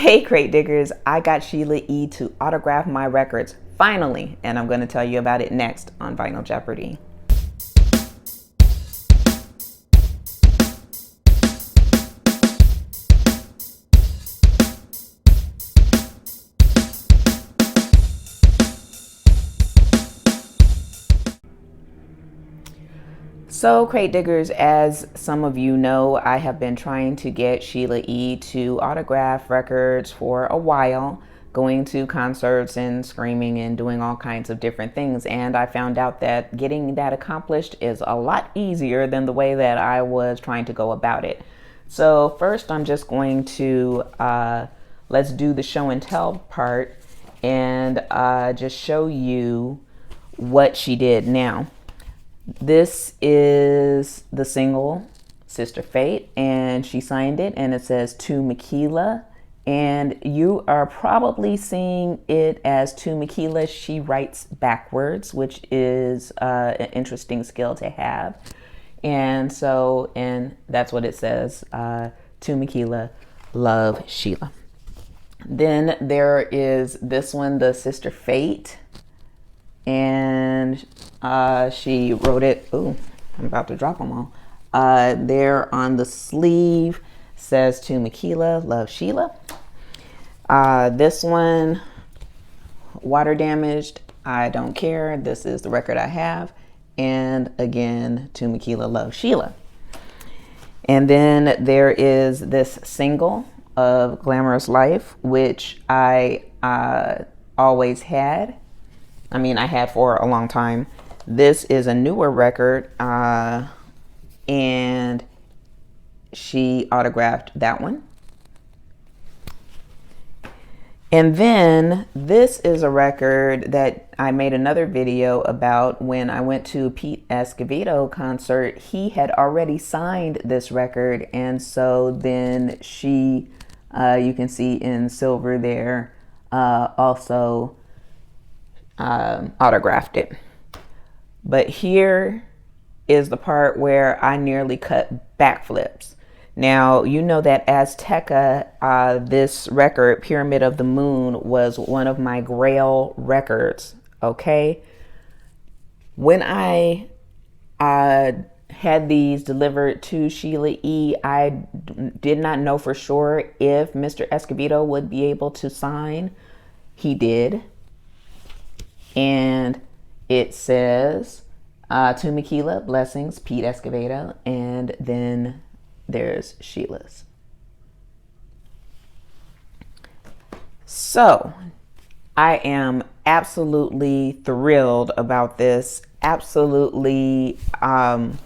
Hey, crate diggers, I got Sheila E to autograph my records finally, and I'm going to tell you about it next on Vinyl Jeopardy. So, crate diggers, as some of you know, I have been trying to get Sheila E to autograph records for a while, going to concerts and screaming and doing all kinds of different things. And I found out that getting that accomplished is a lot easier than the way that I was trying to go about it. So first, I'm just going to let's do the show and tell part and just show you what she did. Now, this is the single Sister Fate, and she signed it, and it says to Michaela, and you are probably seeing it as to Michaela. She writes backwards, which is an interesting skill to have. And that's what it says, to Michaela, love, Sheila. Then there is this one, the Sister Fate, and she wrote it. Ooh, I'm about to drop them all. There on the sleeve says to Michaela, love, Sheila. This one, water damaged, I don't care. This is the record I have. And again, to Michaela, love, Sheila. And then there is this single of Glamorous Life, which I always had. I mean, I had for a long time. This is a newer record, and she autographed that one. And then this is a record that I made another video about when I went to Pete Escovedo concert. He had already signed this record, and so then she, you can see in silver there, also autographed it. But here is the part where I nearly cut backflips. Now, you know that Azteca, this record, Pyramid of the Moon, was one of my grail records, okay? When I had these delivered to Sheila E, I did not know for sure if Mr. Escovedo would be able to sign. He did. And it says, to Michaela, blessings, Pete Escovedo, and then there's Sheila's. So I am absolutely thrilled about this. Absolutely. And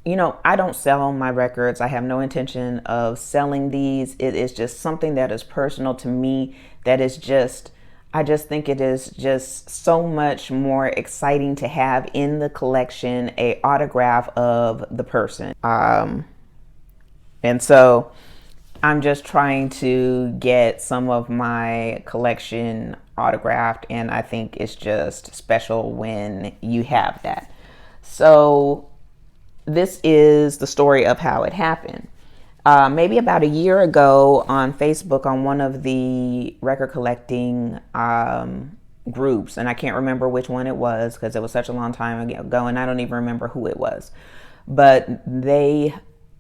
you know, I don't sell my records. I have no intention of selling these. It is just something that is personal to me. That is just, I just think it is just so much more exciting to have in the collection a autograph of the person. And so I'm just trying to get some of my collection autographed, and I think it's just special when you have that. So this is the story of how it happened. Maybe about a year ago on Facebook, on one of the record collecting groups, and I can't remember which one it was because it was such a long time ago, and I don't even remember who it was. But they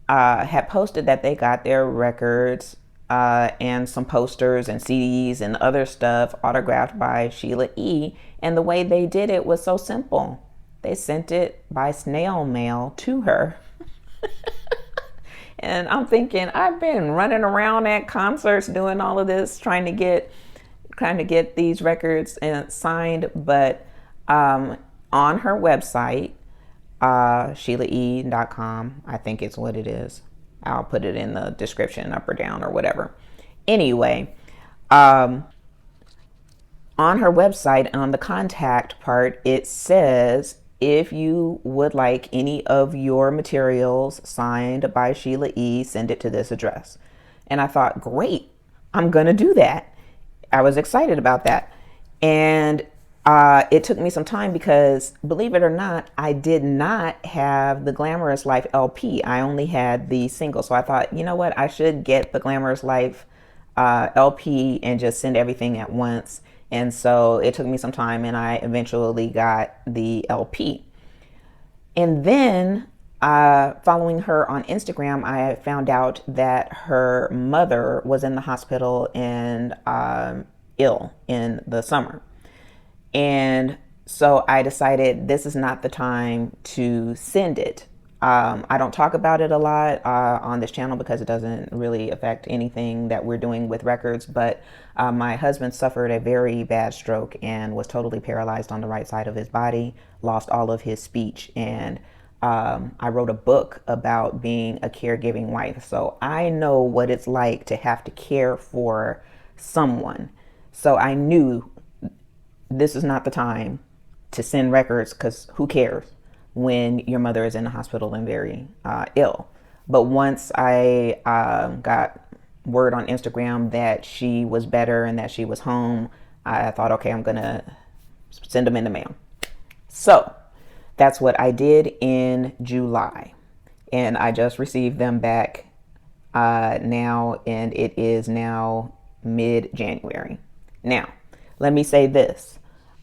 had posted that they got their records and some posters and CDs and other stuff autographed by Sheila E. And the way they did it was so simple. They sent it by snail mail to her. And I'm thinking, I've been running around at concerts doing all of this, trying to get these records and signed. But on her website, SheilaE.com, I think it's what it is. I'll put it in the description, up or down or whatever. Anyway, on her website, on the contact part, it says, if you would like any of your materials signed by Sheila E, send it to this address. And I thought, great, I'm going to do that. I was excited about that. And It took me some time because, believe it or not, I did not have the Glamorous Life LP. I only had the single. So I thought, you know what? I should get the Glamorous Life LP and just send everything at once. And so it took me some time, and I eventually got the LP. And then following her on Instagram, I found out that her mother was in the hospital and ill in the summer. And so I decided this is not the time to send it. I don't talk about it a lot on this channel because it doesn't really affect anything that we're doing with records. But my husband suffered a very bad stroke and was totally paralyzed on the right side of his body, lost all of his speech. And I wrote a book about being a caregiving wife. So I know what it's like to have to care for someone. So I knew this is not the time to send records because who cares when your mother is in the hospital and very ill. But once I got word on Instagram that she was better and that she was home, I thought, okay, I'm gonna send them in the mail. So that's what I did in July, and I just received them back now, and it is now mid-January. Now, let me say this.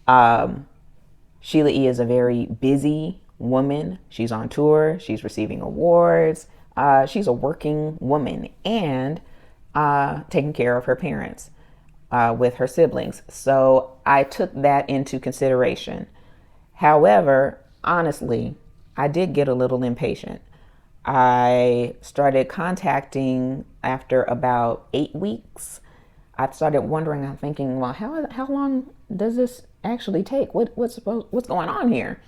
Sheila E is a very busy woman. She's on tour. She's receiving awards. She's a working woman and taking care of her parents with her siblings. So I took that into consideration. However, honestly, I did get a little impatient. I started contacting after about 8 weeks. I started wondering, I'm thinking, well, how long does this actually take? What's going on here?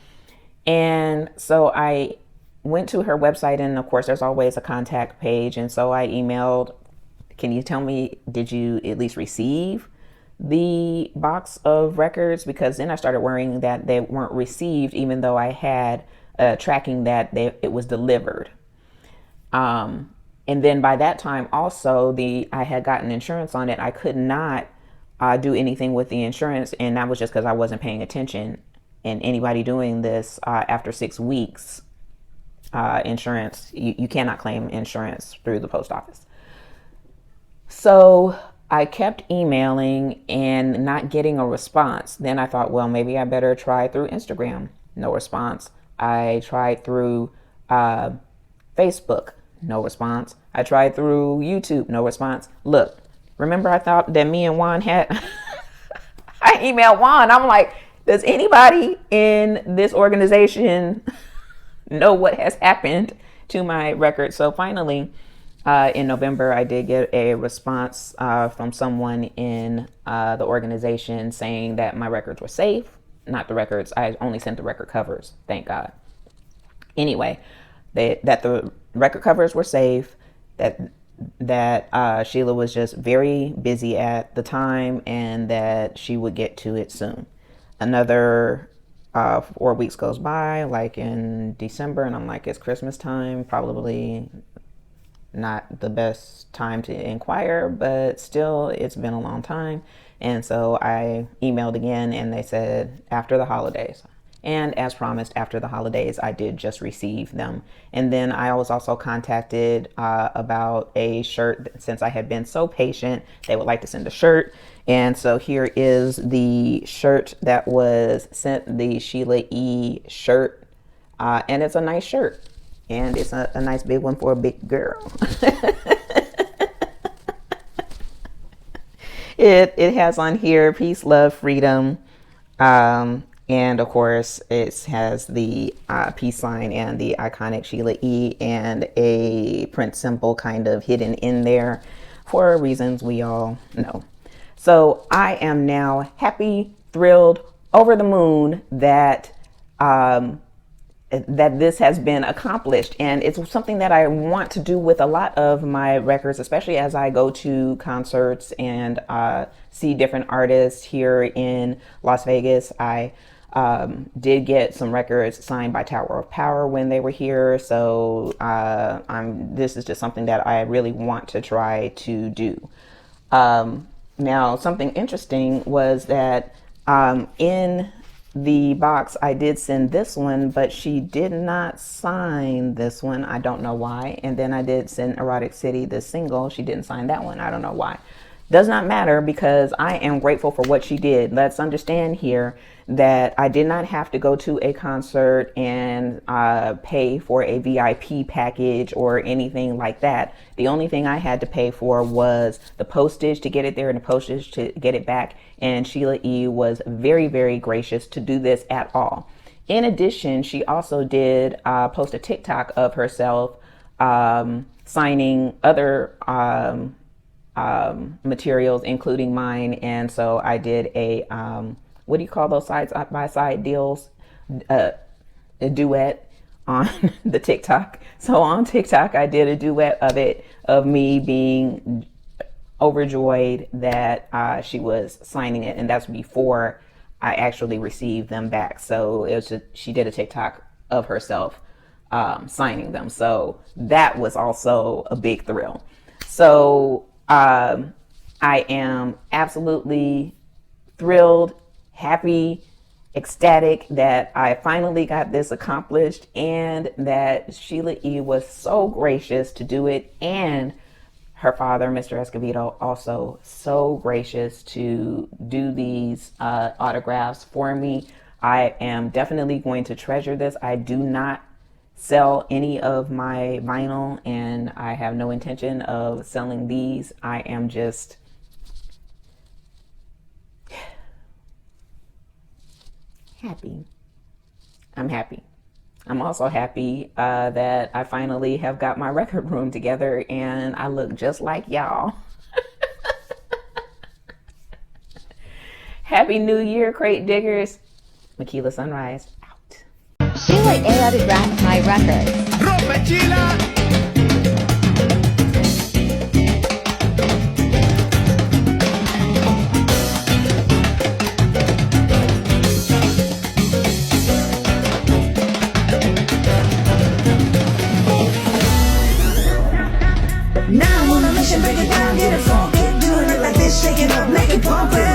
And so I went to her website, and of course there's always a contact page. And so I emailed, can you tell me, did you at least receive the box of records? Because then I started worrying that they weren't received, even though I had tracking that it was delivered. And then by that time also I had gotten insurance on it. I could not do anything with the insurance, and that was just because I wasn't paying attention. And anybody doing this after 6 weeks, insurance, you cannot claim insurance through the post office. So I kept emailing and not getting a response. Then I thought, well, maybe I better try through Instagram. No response. I tried through Facebook. No response. I tried through YouTube. No response. Look, remember I thought that me and Juan had... I emailed Juan. I'm like, does anybody in this organization know what has happened to my record? So finally, in November, I did get a response from someone in the organization saying that my records were safe. Not the records. I only sent the record covers. Thank God. Anyway, that the record covers were safe, that Sheila was just very busy at the time, and that she would get to it soon. Another 4 weeks goes by, like in December, and I'm like, it's Christmas time, probably not the best time to inquire, but still, it's been a long time. And so I emailed again, and they said after the holidays. And as promised, after the holidays, I did just receive them. And then I was also contacted about a shirt. Since I had been so patient, they would like to send a shirt. And so here is the shirt that was sent, the Sheila E shirt. And it's a nice shirt. And it's a nice big one for a big girl. It has on here, peace, love, freedom. And of course, it has the peace sign and the iconic Sheila E and a print symbol kind of hidden in there for reasons we all know. So I am now happy, thrilled, over the moon that that this has been accomplished. And it's something that I want to do with a lot of my records, especially as I go to concerts and see different artists here in Las Vegas. I did get some records signed by Tower of Power when they were here. So this is just something that I really want to try to do. Now, something interesting was that In the box, I did send this one, but she did not sign this one. I don't know why. And then I did send Erotic City, the single. She didn't sign that one. I don't know why. Does not matter, because I am grateful for what she did. Let's understand here that I did not have to go to a concert and pay for a VIP package or anything like that. The only thing I had to pay for was the postage to get it there and the postage to get it back. And Sheila E was very, very gracious to do this at all. In addition, she also did post a TikTok of herself signing other materials, including mine. And so I did a what do you call those side by side deals, a duet on the TikTok. So on TikTok I did a duet of it, of me being overjoyed that she was signing it, and that's before I actually received them back. So it was she did a TikTok of herself signing them, so that was also a big thrill. So I am absolutely thrilled, happy, ecstatic that I finally got this accomplished, and that Sheila E was so gracious to do it, and her father, Mr. Escovedo, also so gracious to do these autographs for me. I am definitely going to treasure this. I do not sell any of my vinyl, and I have no intention of selling these. I am just happy. I'm happy. I'm also happy that I finally have got my record room together and I look just like y'all. Happy New Year, crate diggers. Makila Sunrise out. Sheila E my records. Rompe, Sheila! Now I'm on a mission, break it down, get it funky. Doing it like this, shake it up, make it pump it.